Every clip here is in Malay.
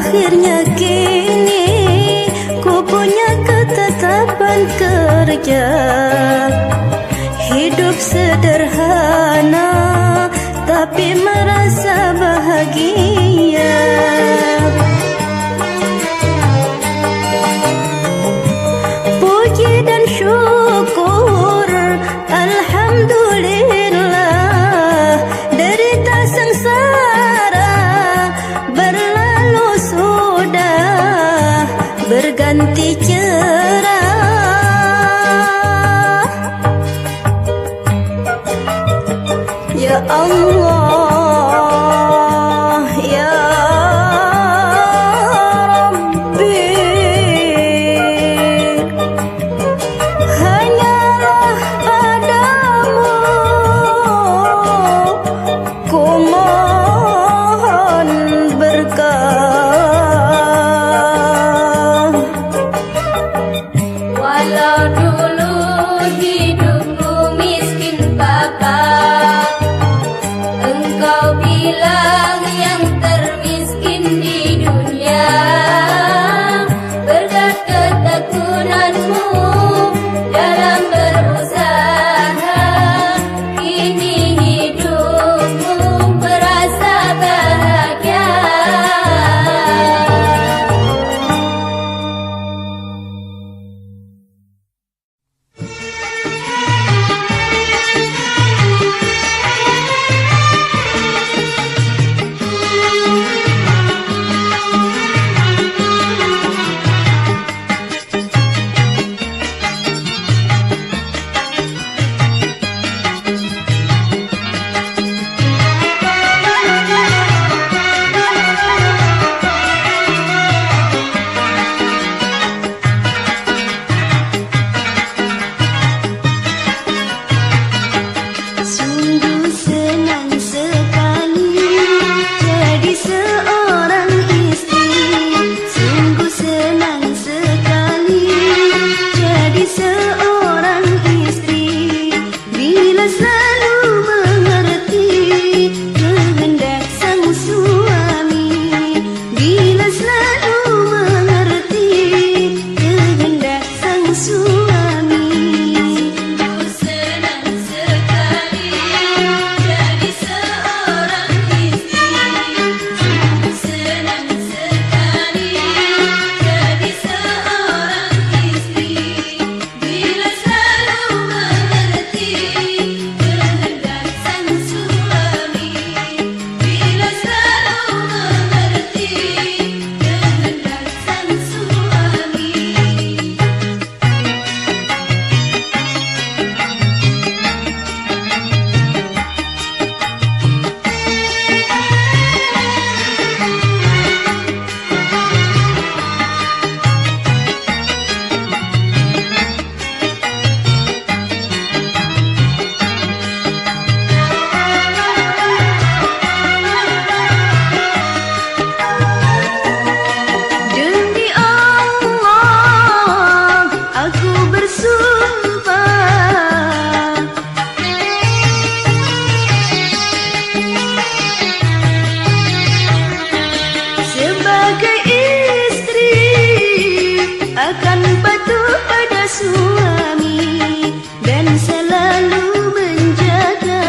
Akhirnya kini ku punya ketetapan kerja. Hidup sederhana tapi merasa bahagia. Puji dan syukur, alhamdulillah. Derita sengsara berlalu sudah, berganti cerah. Ya Allah, ya Rabbi, hanyalah padamu ku mohon berkah. Walau dulu hidupku miskin papa, engkau bilang yang termiskin di dunia. Berkat ketekunanmu dalam berusaha, kini hidupmu merasa bahagia. Sungguh senang sekali jadi seorang istri. Sungguh senang sekali jadi seorang istri. Bila selalu mengerti kehendak sang suami. Bila selalu mengerti kehendak sang suami. Senang sekali jadi seorang istri. Senang sekali jadi seorang istri. Bila selalu mengerti kehendak sang suami. Bila selalu mengerti kehendak sang suami. Demi Allah, aku bersumpah. Sebagai istri akan patuh pada suami dan selalu menjaga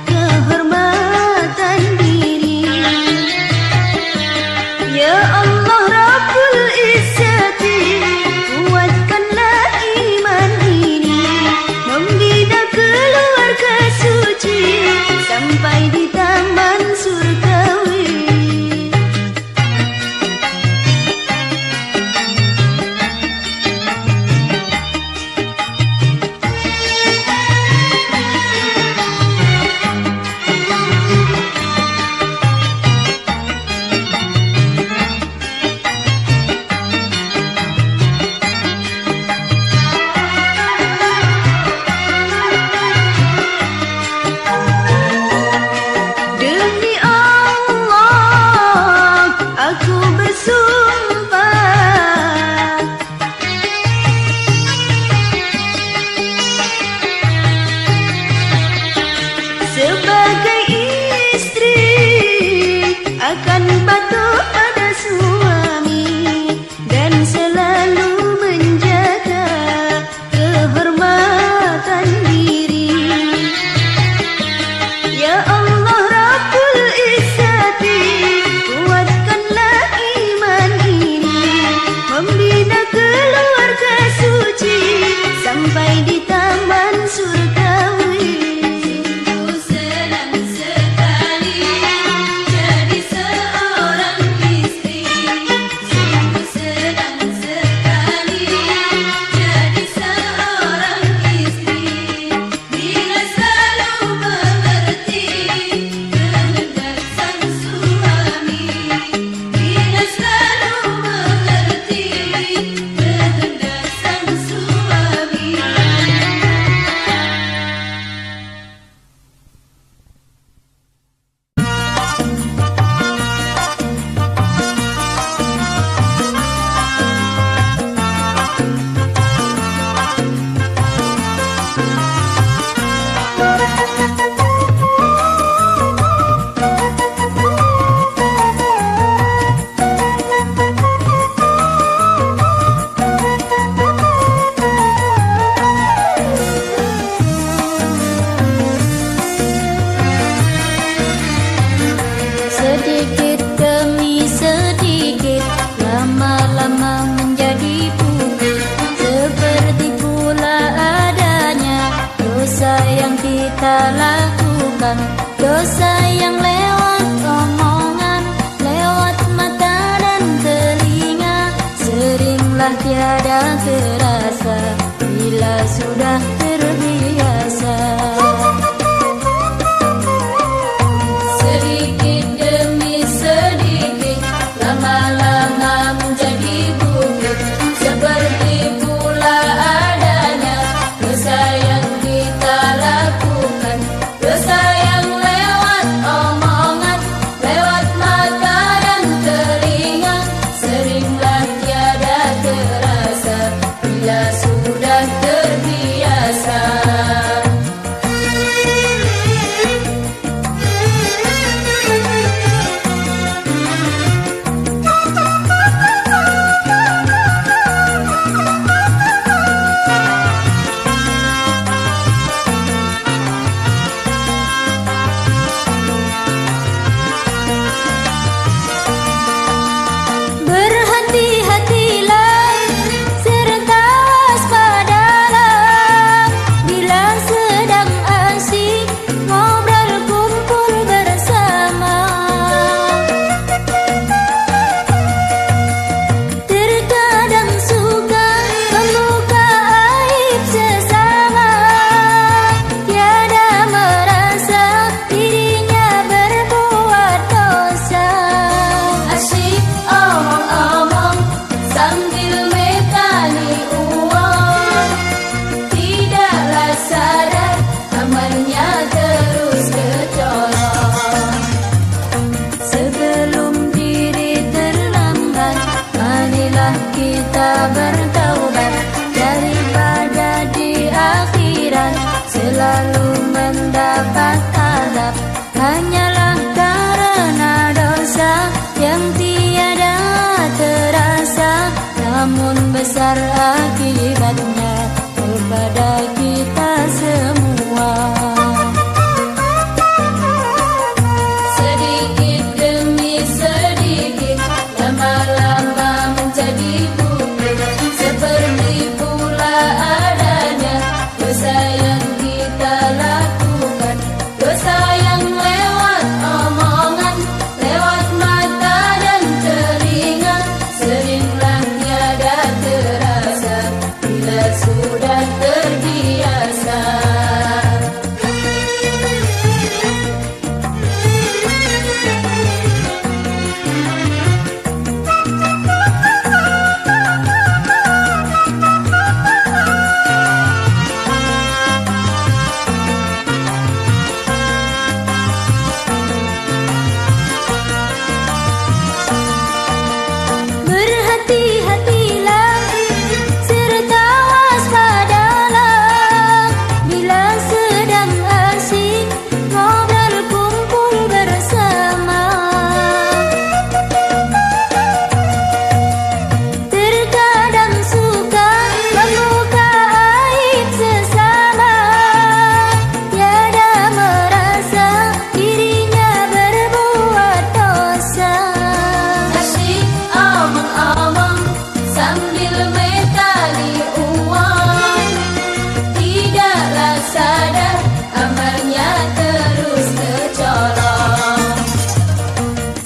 kehormatan diri. Ya Allah Rabbul Izzati, kuatkanlah iman ini, membina keluarga suci sampai di taman surgawi. tiada terasa bila sudah terbiasa. Sedikit demi sedikit, lama-lama menjadi bukit. Seperti pula adanya dosa yang kita lakukan, dosa yang lewat omongan, lewat mata dan telinga. Seringlah tiada terasa bila sudah terbiasa. Berhati-hatilah serta waspadalah bila sedang asyik ngobrol kumpul bersama. Terkadang suka membuka aib sesama, tiada merasa dirinya berbuat dosa. Asyik omong-omong sambil metani uang, tidaklah sadar amalnya terus kecolong. Sebelum diri terlambat, marilah kita bertaubat, daripada di akhirat selalu mendapat azab. Hanyalah karena dosa yang tiada terasa, namun besar akibatnya kepada kita semua. Sedikit demi sedikit, lama-lama menjadi bukit. Seperti pula adanya dosa yang kita lakukan, dosa yang lewat omongan, lewat mata dan telinga. Seringlah tiada terasa bila sudah terbiasa. Berhati-hatilah serta waspadalah bila sedang asyik ngobrol kumpul bersama. Terkadang suka membuka aib sesama, tiada merasa dirinya berbuat dosa. Asyik omong-omong sambil metani uang, tidaklah sadar amalnya terus kecolong.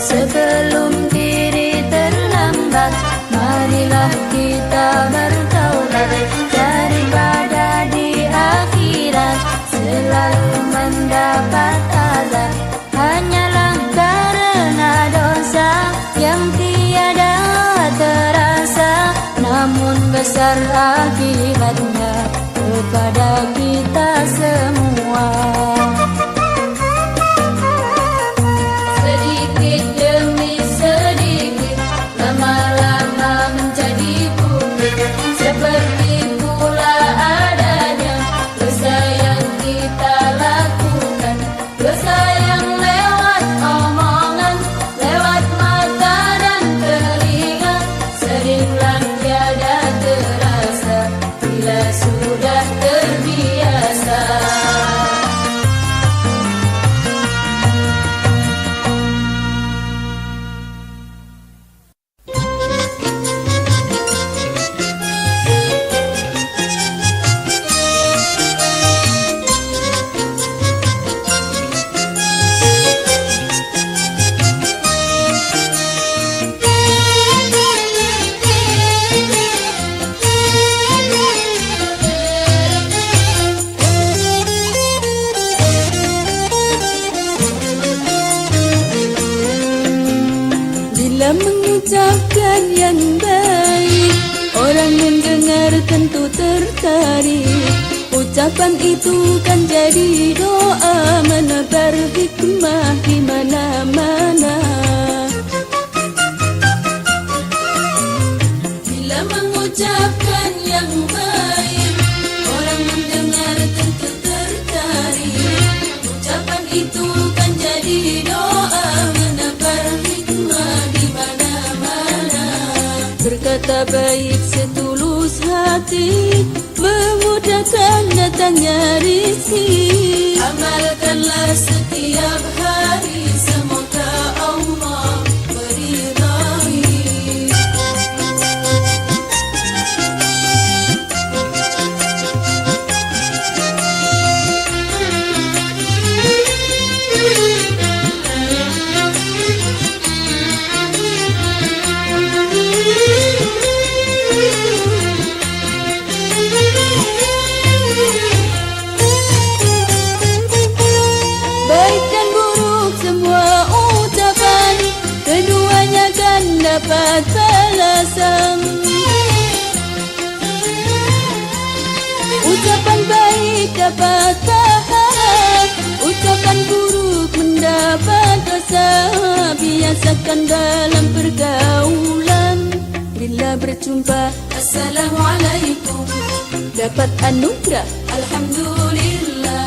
Sebelum diri terlambat, marilah kita bertaubat, daripada di akhirat selalu mendapat azab. Hanyalah karena dosa yang tiada terasa, namun besar akibatnya kepada kita semua. Sedikit demi sedikit, lama-lama menjadi bukit. Seperti pula adanya dosa yang kita lakukan, dosa yang lewat omongan, lewat mata dan telinga. Seringlah tiada terasa bila sudah terbiasa. mengucapkan yang baik, orang mendengar tentu tertarik. Ucapan itu kan jadi doa, menebar hikmah di mana-mana. Bila mengucapkan yang baik, orang mendengar tentu tertarik. Ucapan itu kan jadi doa, menebar hikmah di mana-mana. Berkata baik setulus hati, memudahkan datangnya rizki. Amalkanlah setiap hari, semoga Allah meridai. Baik dan buruk semua ucapan, keduanya kan dapat balasan. Ucapan baik dapat pahala, ucapan buruk mendapat dosa. Biasakan dalam pergaulan, bila berjumpa Assalamualaikum, dapat anugerah. alhamdulillah,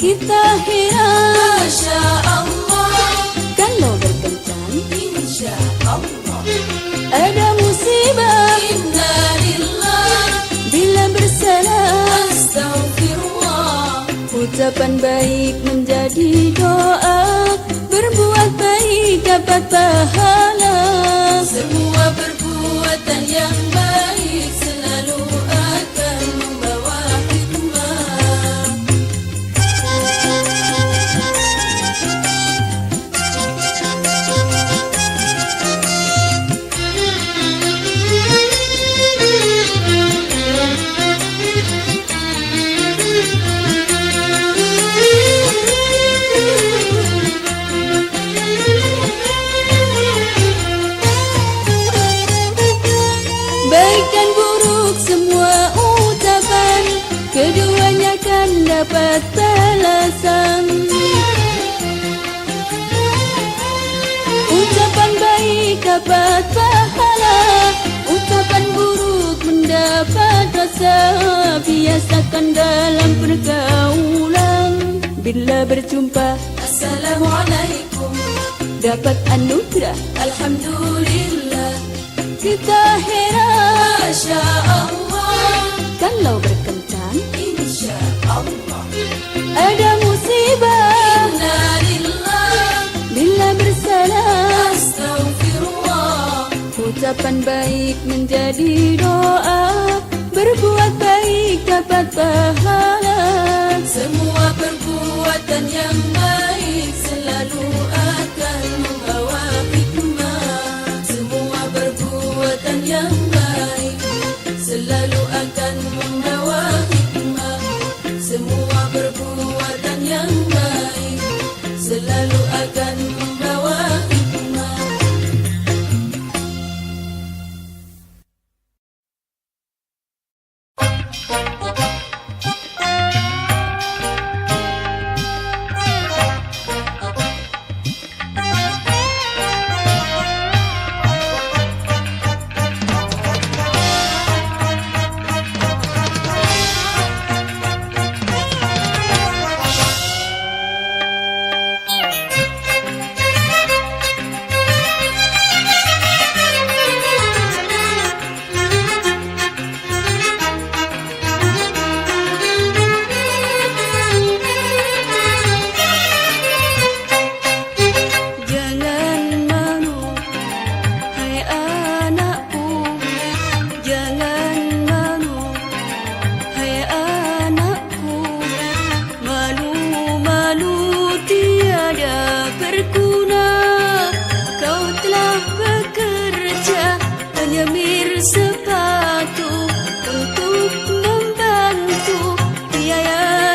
Kita heran Masya Allah, kalau berkencan insya Allah. ada musibah. Inna lillah, Bila bersalah, astaghfirullah. ucapan baik menjadi doa, berbuat baik dapat pahala. Semua perbuatan yang baik selalu akan membawa hikmah. Baik dan buruk semua ucapan, keduanya kan dapat balasan. Ucapan baik dapat pahala, ucapan buruk mendapat dosa. Biasakan dalam pergaulan, bila berjumpa Assalamualaikum, dapat anugerah. alhamdulillah, Kita heran Masya Allah, kalau berkencan insya Allah. ada musibah. Inna lillah, Bila bersalah, astaghfirullah. ucapan baik menjadi doa, berbuat baik dapat pahala. Semua perbuatan yang baik selalu akan membawa hikmah. Semua perbuatan yang baik selalu akan membawa hikmah. Semua perbuatan yang baik selalu akan membawa hikmah.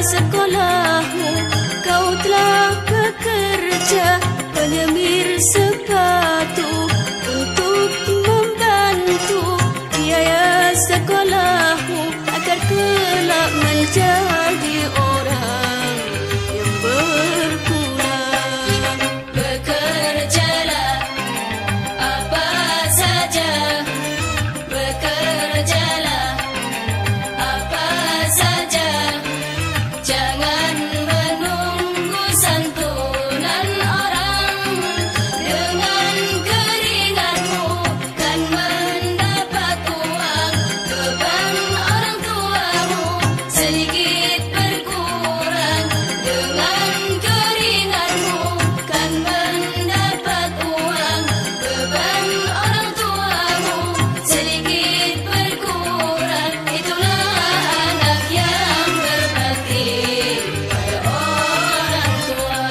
sekolahmu, kau telah bekerja penyemir sepatu untuk jadi orang yang berkurang. Bekerjalah apa saja, bekerjalah apa saja, jangan menunggu santunan orang. Dengan keringatmu kan mendapat uang, beban orang tuamu sedikit berkurang. Dengan keringatmu kan mendapat uang, beban orang tuamu sedikit berkurang. Itulah anak yang berbakti pada orang tua.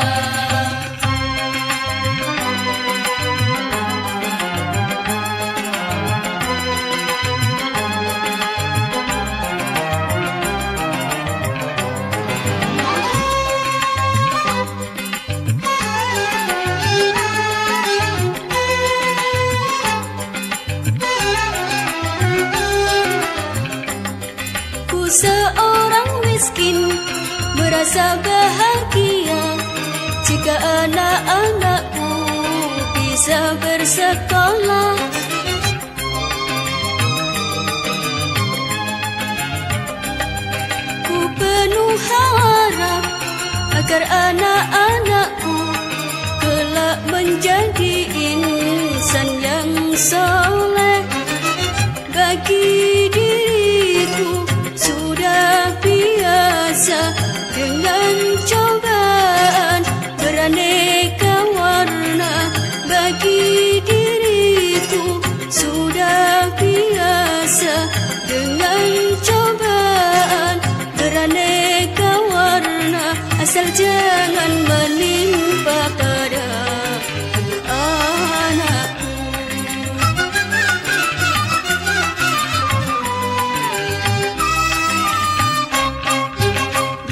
Ku seorang miskin merasa bahagia jika anak-anakku bisa bersekolah. Ku penuh harap agar anak-anakku kelak menjadi insan yang soleh. Bagi diriku sudah biasa dengan cobaan beraneka warna. Bagi diriku sudah biasa dengan cobaan beraneka warna. Asal jangan menimpa pada anakku.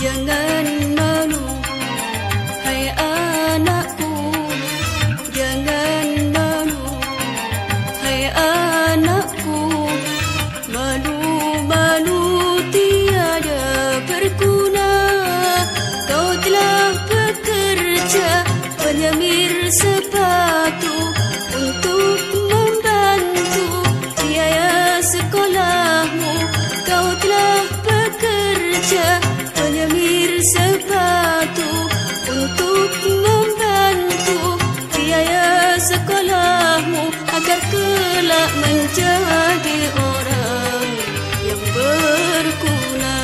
Jangan malu, hai anakku. Jangan malu, hai anakku. Malu-malu tiada berguna. Kau telah bekerja menyemir sepatu untuk membantu biaya sekolahmu. Kau telah bekerja menyemir sepatu untuk membantu biaya sekolahmu agar kelak menjadi orang yang berguna.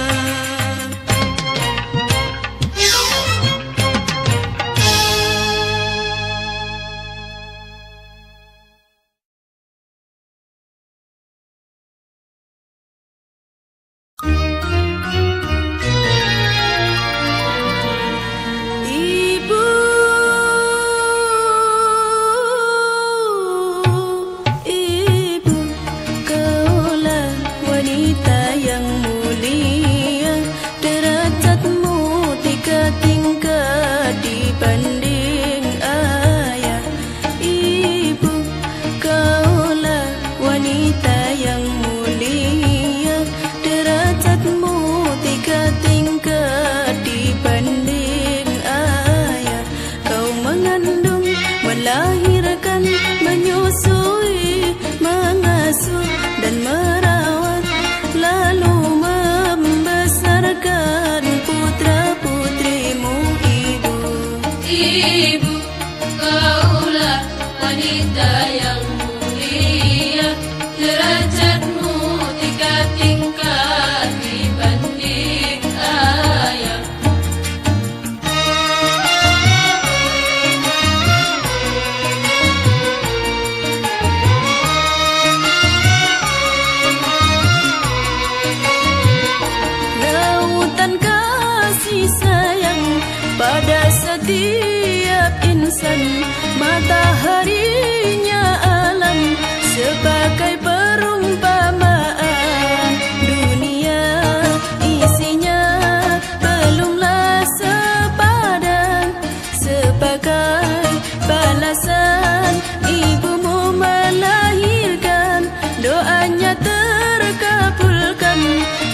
Ibu, ibu, kaulah wanita yang mulia. Derajatmu 3 tingkat dibanding ayah. Ibu, kaulah wanita yang mulia. Derajatmu 3 tingkat dibanding ayah. Kau mengandung, melahirkan, menyusui, mengasuh dan merawat, lalu membesarkan putra-putrimu. Ibu, Ibu, kaulah wanita yang mulia. Derajatmu 3 tingkat dibanding ayah. lautan kasih sayang pada setiap insan. Mataharinya alam sebagai perumpamaan. Dunia isinya belumlah sepadan. Sebagai balasan ibumu melahirkan, doanya terkabulkan,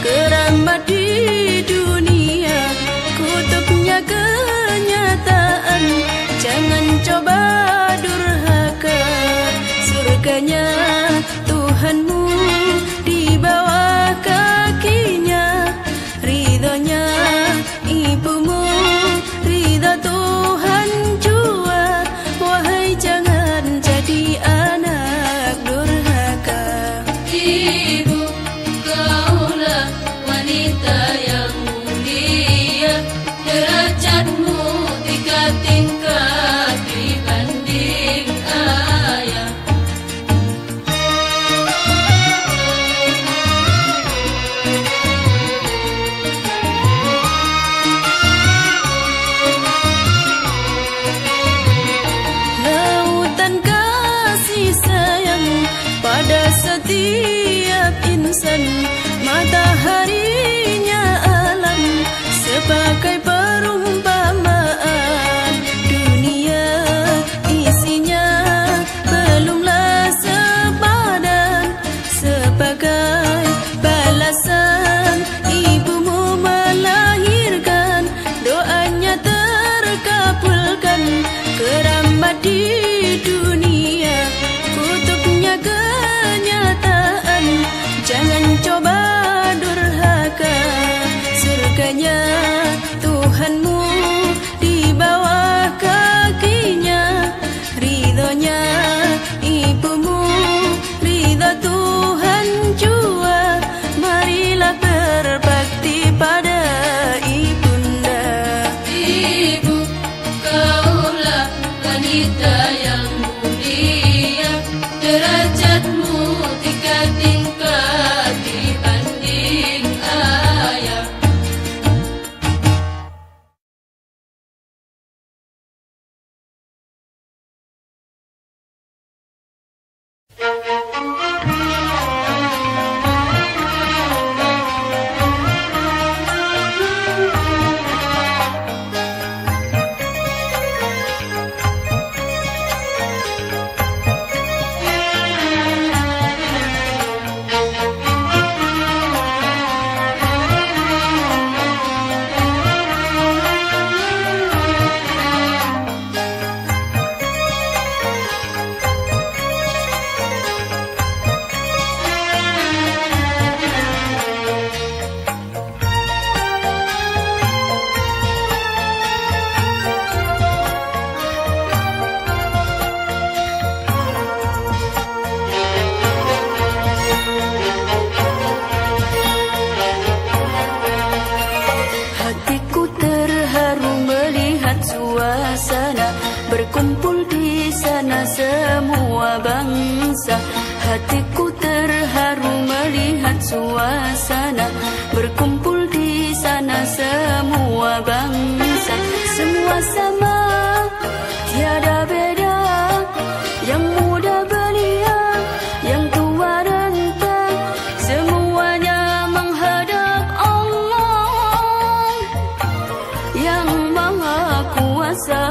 keramat di dunia. setiap insan, mataharinya alam sebagai perumpamaan. Dunia isinya belumlah sepadan, sebagai balasan ibumu melahirkan, doanya terkabulkan. Keramat di dunia, kutubnya kenyataan. Jangan coba durhaka, surganya Tuhanmu di bawah kakinya. Ridhonya ibumu, ridho Tuhan jua. Marilah berbakti pada ibunda. Ibu, kaulah wanita yang mulia, derajatmu tingkat dibanding ayah. Hatiku terharu melihat suasana, berkumpul di sana semua bangsa. Hatiku terharu melihat suasana, berkumpul di sana semua bangsa. Semua sama, tiada beda, yang muda belia, yang tua renta, semuanya menghadap Allah yang Maha Kuasa.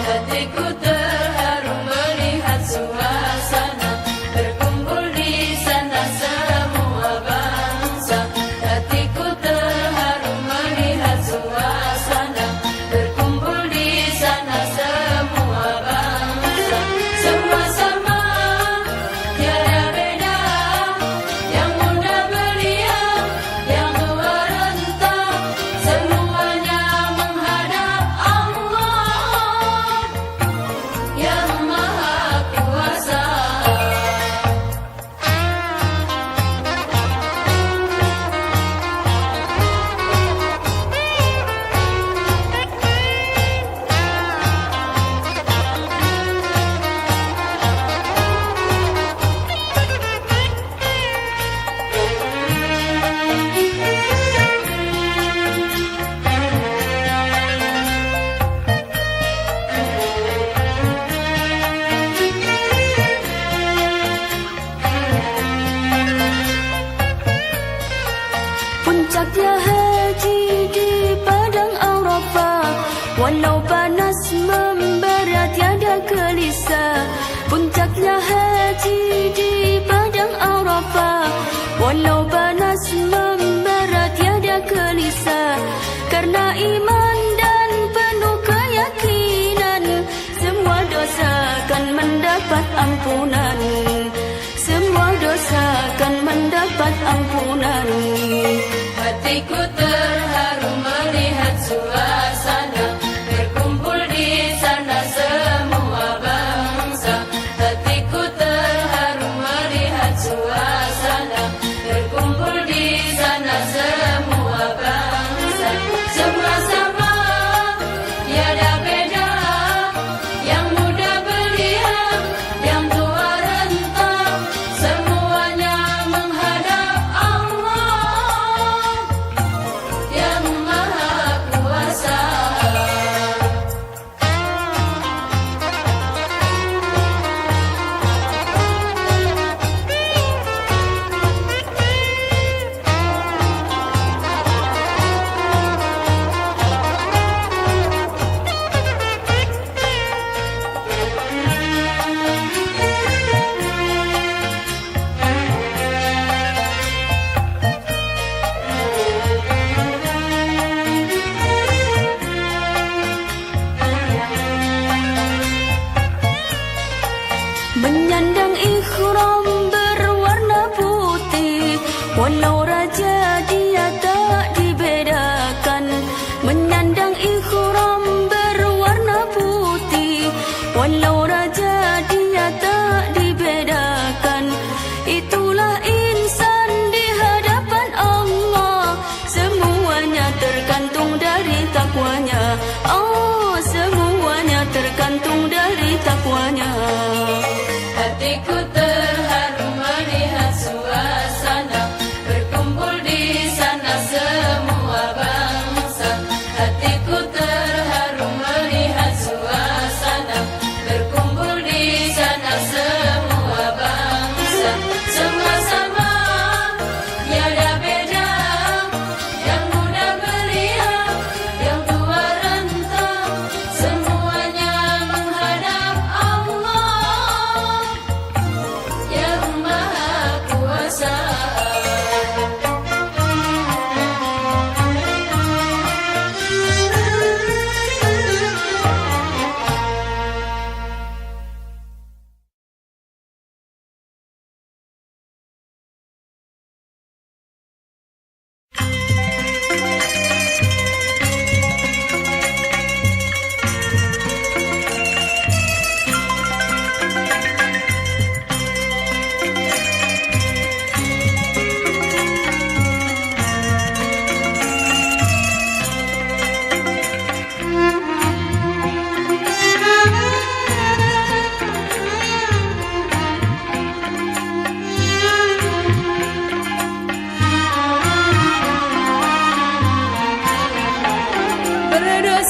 Hatiku terharu melihat suasana, berkumpul di sana semua bangsa. Hatiku terharu melihat suasana, berkumpul di sana semua bangsa. Semua sama, tiada beda, yang muda belia, yang tua renta, semuanya menghadap Allah yang Maha Kuasa. Puncaknya haji di padang Arafah, walau panas membara tiada gelisah. Puncaknya haji di padang Arafah, walau panas membara tiada gelisah. Karena iman dan penuh keyakinan, semua dosa akan mendapat ampunan. Semua dosa akan mendapat ampunan. Hatiku terharu melihat suasana, berkumpul di sana semua bangsa. Hatiku terharu melihat suasana, berkumpul di sana semua bangsa. Semua sama, tiada beda, yang muda belia, yang tua renta, semuanya menghadap Allah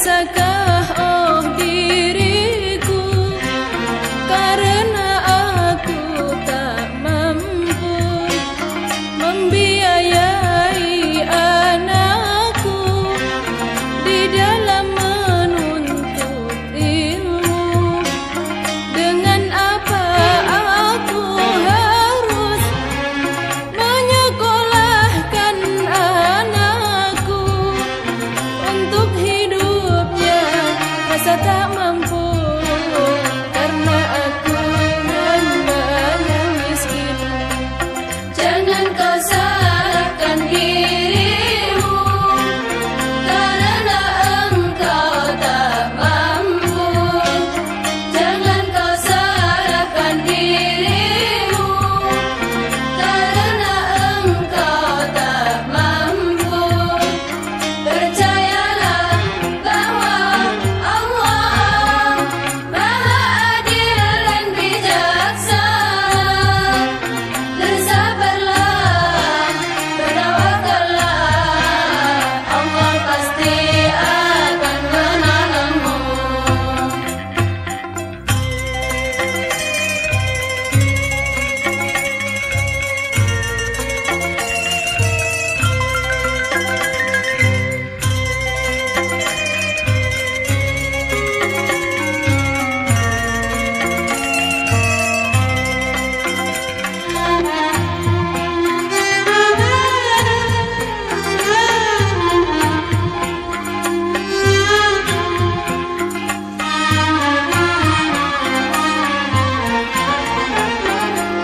Bisakah oh diriku, karena aku tak mampu membiayai anakku di dalam menuntut ilmu. Dengan apa aku harus menyekolahkan anakku untuk hidupnya, rasa tak mampu karena aku hamba yang miskin. Jangan kau salahkan dirimu, karena engkau tak mampu. Jangan kau salahkan dirimu, karena engkau tak mampu. Percayalah bahwa Allah Maha Adil dan bijaksana. Bersabarlah, bertawakallah, Allah pasti akan menolongmu.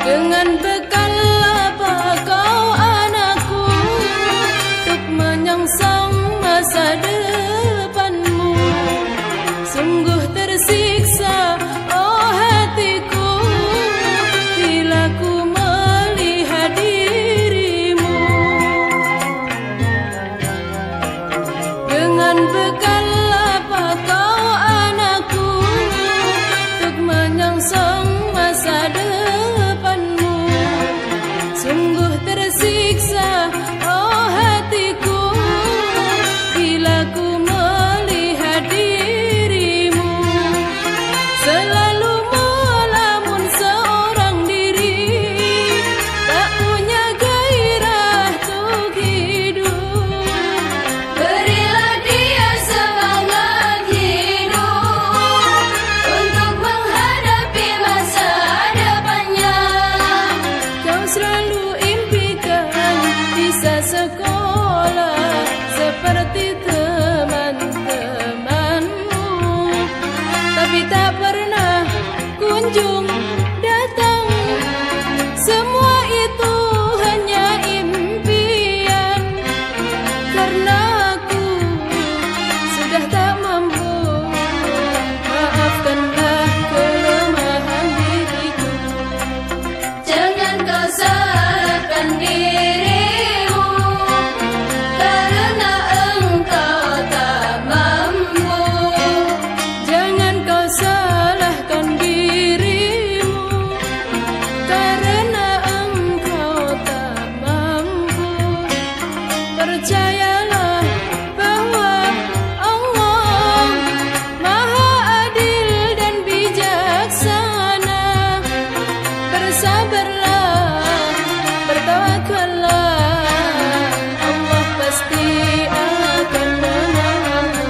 Dengan bekal apa kau anakku untuk menyongsong masa depanmu? Sungguh tersiksa oh hatiku bila ku melihat dirimu. Dengan bekal apa kau anakku untuk menyongsong masa depanmu? Sungguh tersiksa oh hatiku bila ku melihat dirimu. Selalu melamun seorang diri, tak punya gairah untuk hidup. Berilah dia semangat hidup untuk menghadapi masa depannya. Kau selalu impikan bisa sekolah seperti teman-temanmu, tapi tak pernah kunjung datang. Semua itu hanya impian, karena aku sudah tak mampu. Maafkanlah kelemahan diriku. Jangan kau salahkan dirimu, karena engkau tak mampu. Jangan kau salahkan dirimu, karena engkau tak mampu. Percayalah bahwa Allah Maha Adil dan bijaksana. Bersabarlah, bertawakallah, Allah pasti akan menolongmu.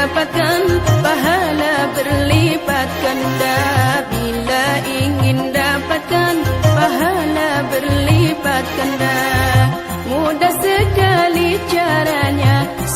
dapatkan pahala berlipat ganda. Bila ingin dapatkan pahala berlipat ganda, mudah sekali caranya.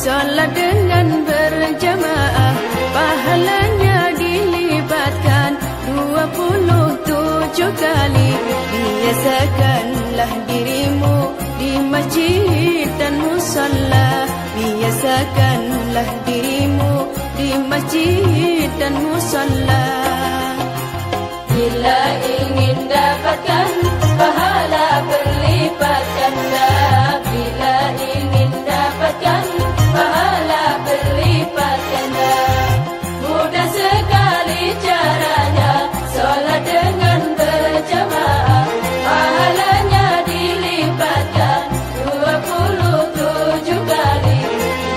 Salat dengan berjamaah, pahalanya dilibatkan 27 kali. Biasakanlah dirimu di masjid dan musalla. Biasakanlah dirimu di masjid dan musalla. Bila ingin dapatkan pahala berlipat ganda, bila ingin dapatkan pahala berlipat ganda, mudah sekali caranya, solat dengan berjamaah, pahalanya dilipatkan 27 kali.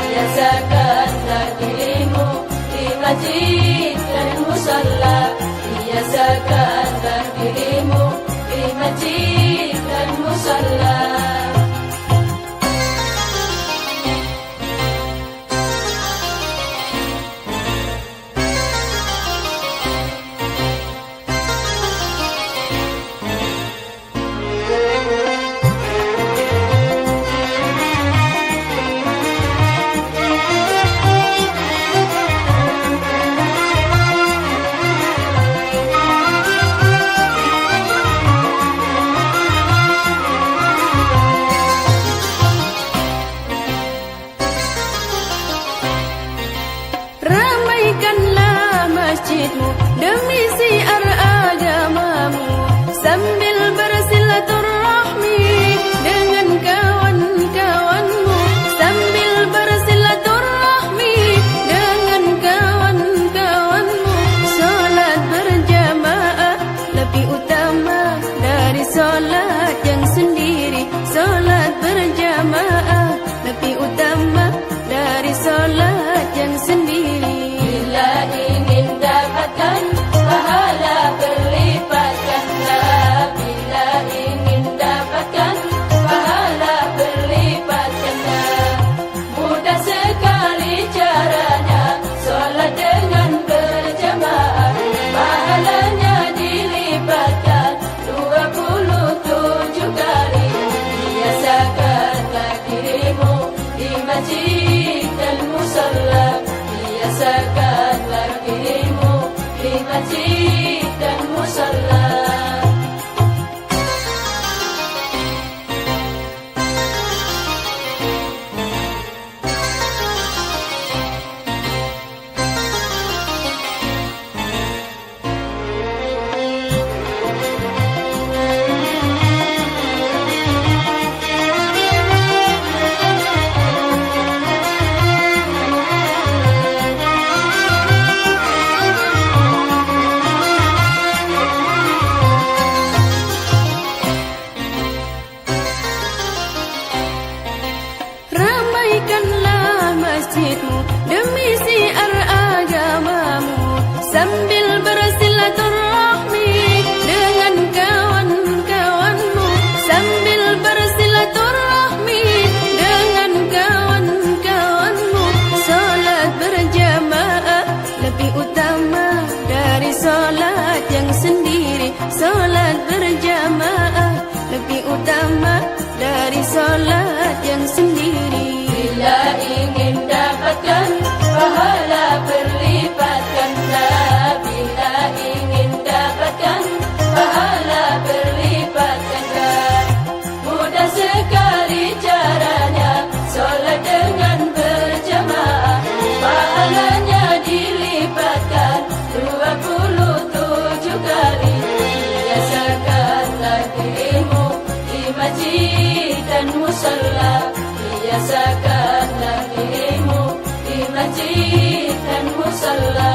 Biasakanlah dirimu di masjid dan musalla. Biasakanlah dirimu di masjid dan musalla. Ramaikanlah masjidmu demi siar agamamu, sambil bersilaturahmi dengan kawan-kawanmu, sambil bersilaturahmi dengan kawan-kawanmu. Solat berjamaah lebih utama dari solat yang sendiri. Solat berjamaah lebih utama dari solat yang sendiri. Bila ingin dapatkan pahala berlipat ganda, bila ingin dapatkan pahala berlipat ganda, mudah sekali caranya, solat dengan berjamaah, pahalanya dilipatkan 27 kali. Biasakanlah dirimu di masjid dan musalla. Biasakanlah dirimu di masjid dan musalla. Ramaikanlah masjidmu demi siar agamamu, sambil bersilaturahmi dengan kawan-kawanmu, sambil bersilaturahmi dengan kawan-kawanmu. Solat berjamaah lebih utama dari solat yang sendiri. Solat berjamaah lebih utama dari solat yang sendiri. Bila ingin dapatkan pahala berlipat ganda, bila ingin dapatkan pahala berlipat ganda, mudah sekali caranya, solat dengan berjamaah, pahalanya dilipatkan 27 kali. Biasakanlah dirimu di masjid dan musalla. Biasakanlah dirimu di masjid dan musalla.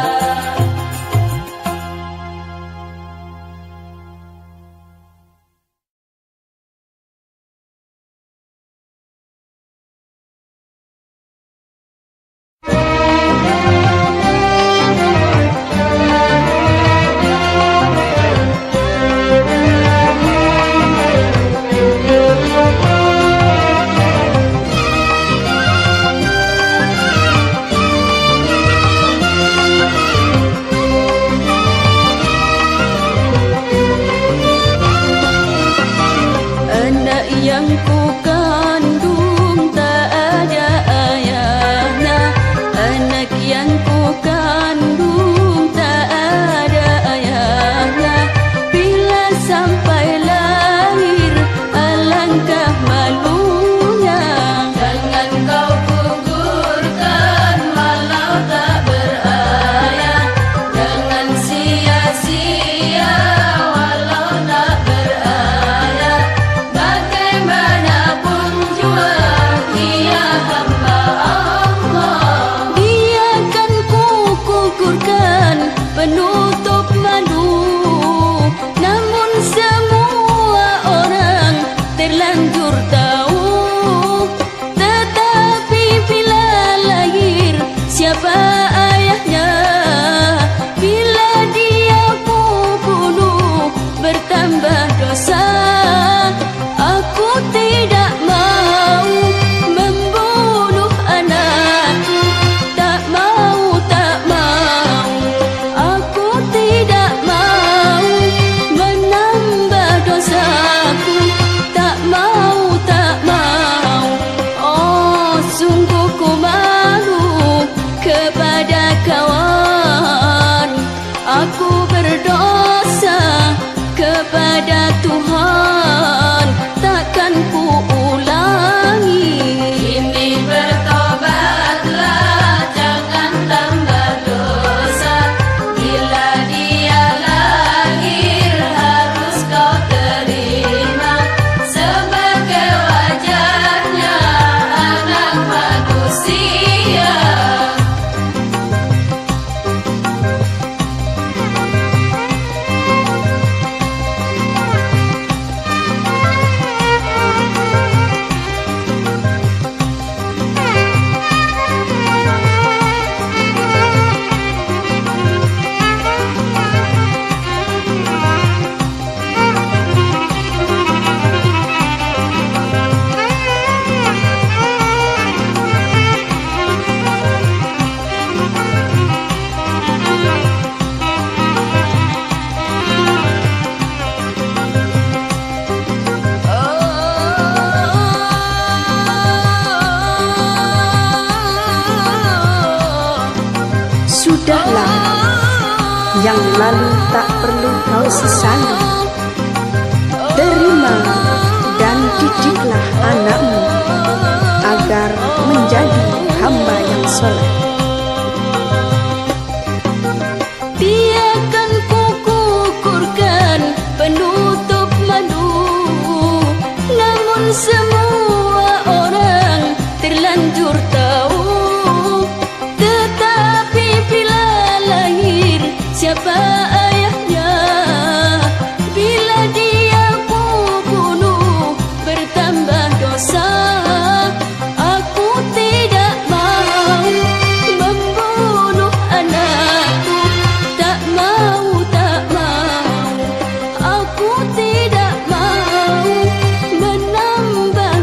pada Tuhan takkan ku ulangi. Kini bertobatlah, jangan tambah dosa. Bila dia lahir harus kau terima sebagai wajarnya anak manusia. Sudahlah, yang lalu tak perlu kau sesali. Terima dan didiklah anakmu agar menjadi hamba yang soleh. Biarkan ku kukurkan penutup malu, namun semua orang terlanjur tahu. Tetapi bila lahir siapa ayahnya, bila dia ku bunuh bertambah dosa. Aku tidak mau membunuh anakku, tak mau, tak mau. Aku tidak mau menambah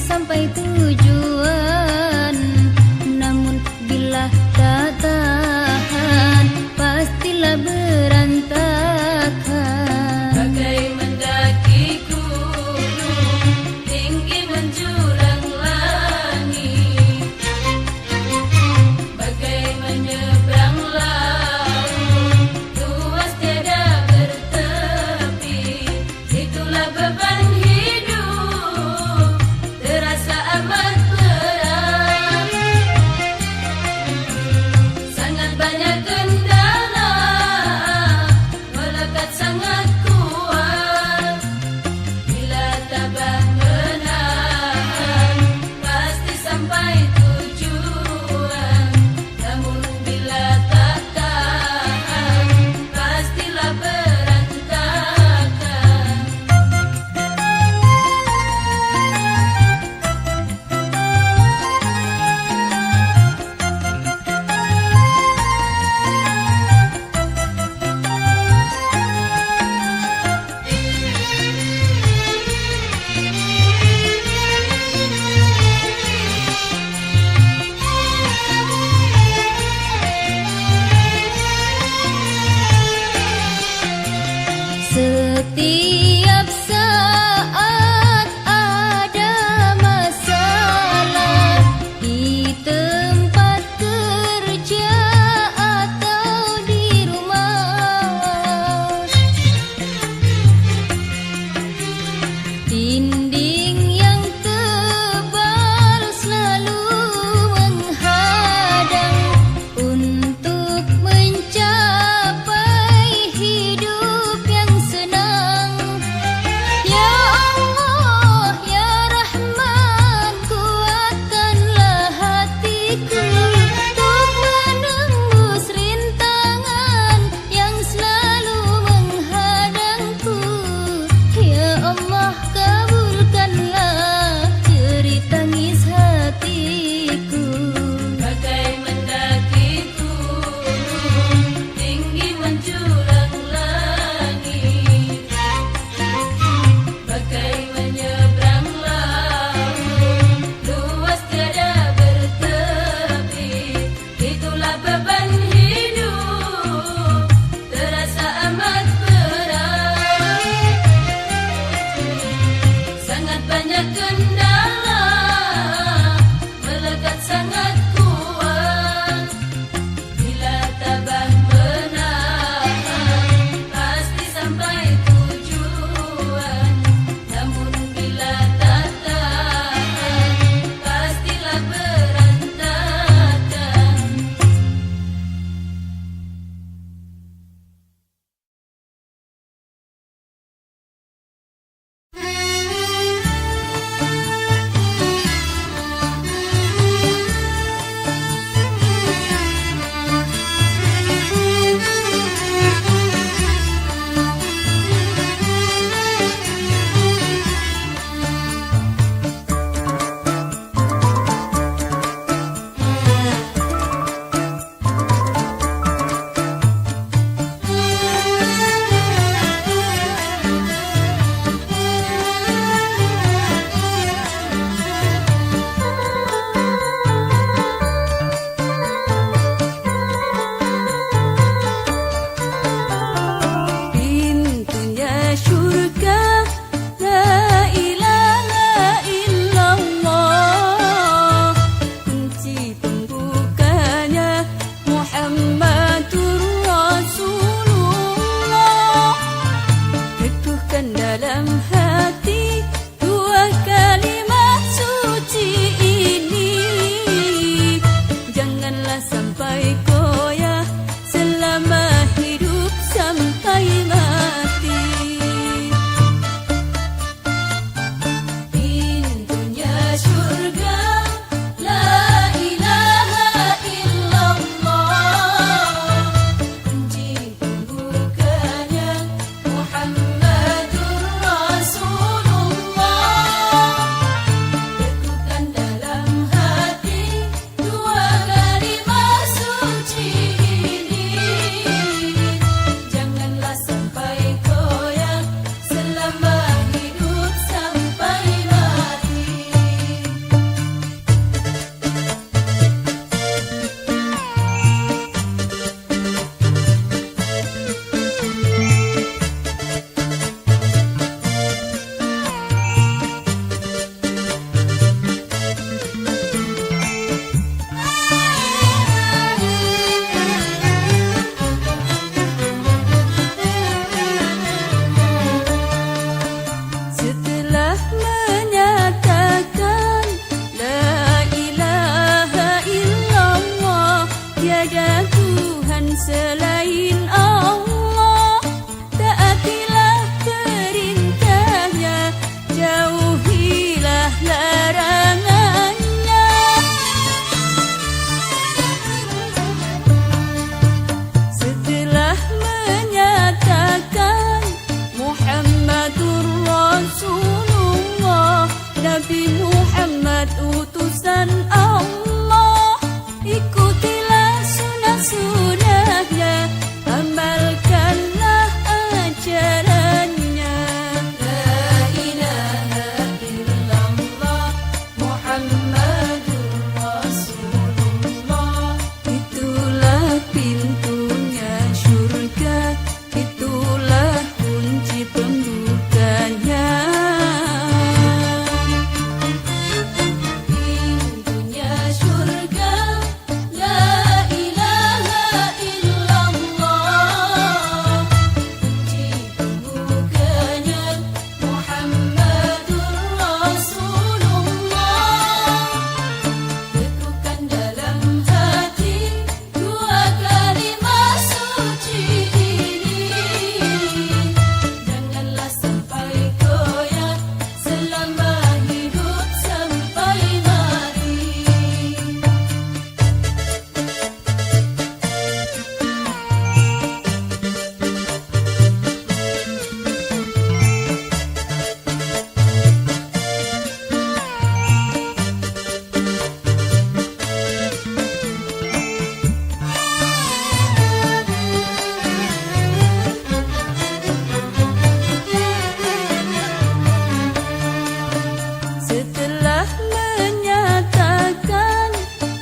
sampai tujuan, namun selain Allah, taatilah perintahnya, jauhilah larangannya. Setelah menyatakan Muhammadur Rasulullah, Nabi Muhammad utusan Allah, ikutilah sunnah-sunnahnya, amalkanlah ajarannya. La ilaha illallah Muhammadur Rasulullah, itulah pintunya syurga, itulah kunci pembukanya. Pintunya syurga, la ilaha illallah, kunci pembukanya Muhammadur Rasulullah. Teguhkan dalam hati dua kalimat suci ini, janganlah sampai goyah selama hidup sampai mati. Setelah menyatakan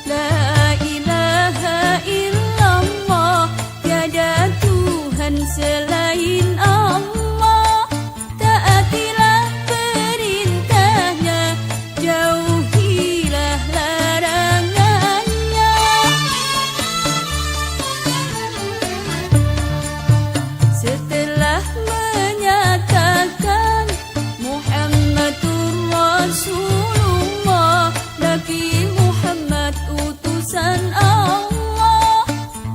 la ilaha illallah, tiada Tuhan selain Allah, taatilah perintahnya, jauhilah larangannya. Setelah menyatakan Muhammadur Rasulullah, Nabi Muhammad utusan Allah,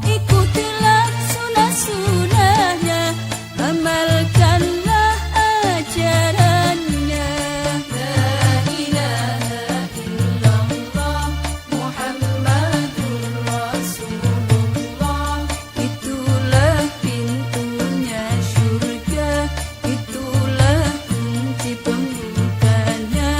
ikutilah sunnah-sunnahnya, amalkanlah ajarannya. La ilaha illallah Muhammadur Rasulullah, itulah pintunya syurga, itulah kunci pembukanya.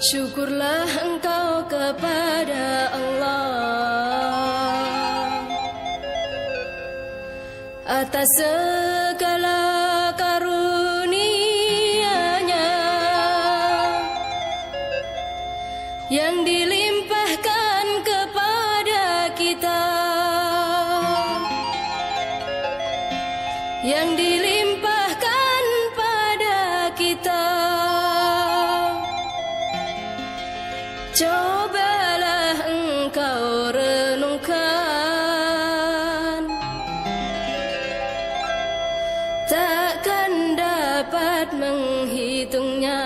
Syukurlah engkau kepada Allah atas segala karunia-Nya yang dilimpahkan kepada kita, yang dilimpahkan pada kita. Cobalah engkau renungkan, takkan dapat menghitungnya.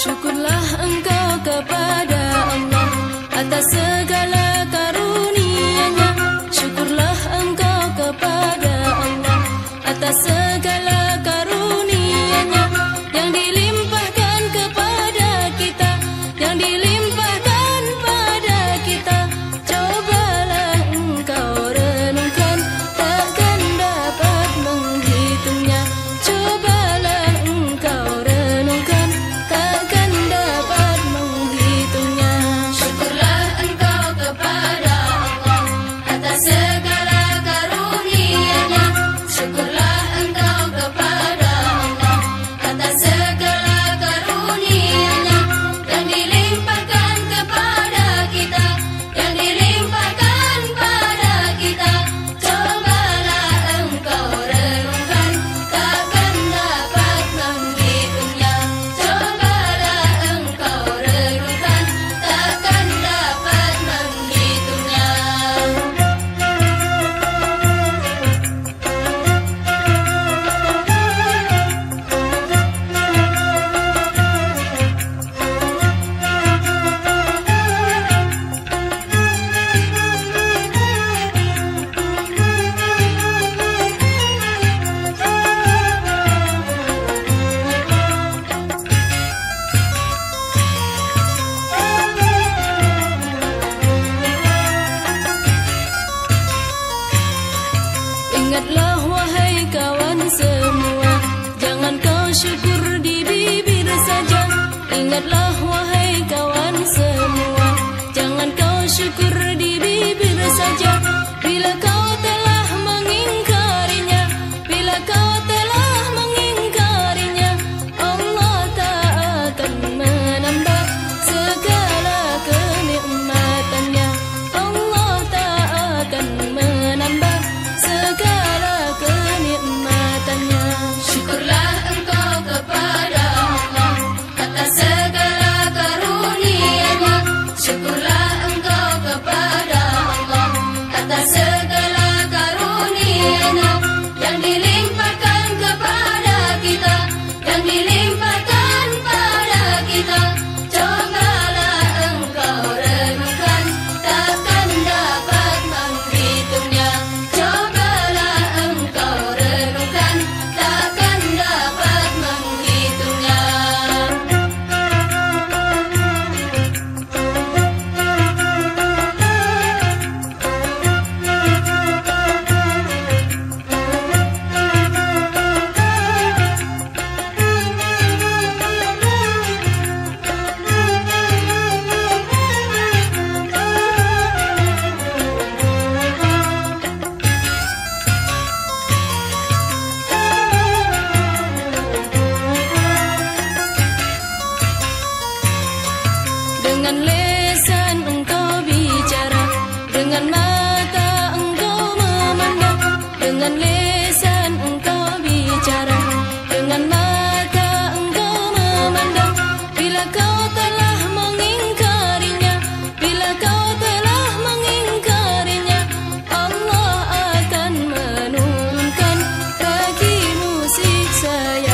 Syukurlah engkau kepada Allah atas segala karunia-Nya. Syukurlah engkau kepada Allah atas segala karunia-Nya yang dilimpahkan kepada kita, yang dilimpahkan pada kita. Cobalah engkau renungkan, takkan dapat menghitungnya. Cobalah engkau renungkan, takkan dapat menghitungnya. Syukurlah engkau kepada Allah atas segala karunia-Nya. Syukurlah engkau kepada Allah atas segala karunia-Nya yang dilimpahkan kepada kita, yang dilimpahkan pada kita. Cobalah engkau renungkan, takkan dapat menghitungnya. Cobalah engkau renungkan, takkan dapat menghitungnya. Ingatlah wahai kawan semua, jangan kau syukur di bibir saja. Ingatlah wahai kawan semua, jangan kau syukur di bibir saja. Bila kau telah mengingkarinya, bila kau telah mengingkarinya, Allah tak akan menambah segala kenikmatannya. Allah tak akan menambah segala kenikmatannya. Syukurlah engkau kepada Allah atas segala karunia-Nya. Syukurlah engkau kepada Allah atas segala karunia-Nya yang dilimpahkan kepada kita, yang dilimpahkan pada kita. Cobalah engkau renungkan, takkan dapat menghitungnya. Cobalah engkau renungkan, takkan dapat menghitungnya. Dengan lisan engkau bicara, dengan mata engkau memandang. Dengan lisan engkau bicara, dengan mata engkau memandang. Bila kau telah mengingkarinya, bila kau telah mengingkarinya, Allah akan menurunkan bagimu siksa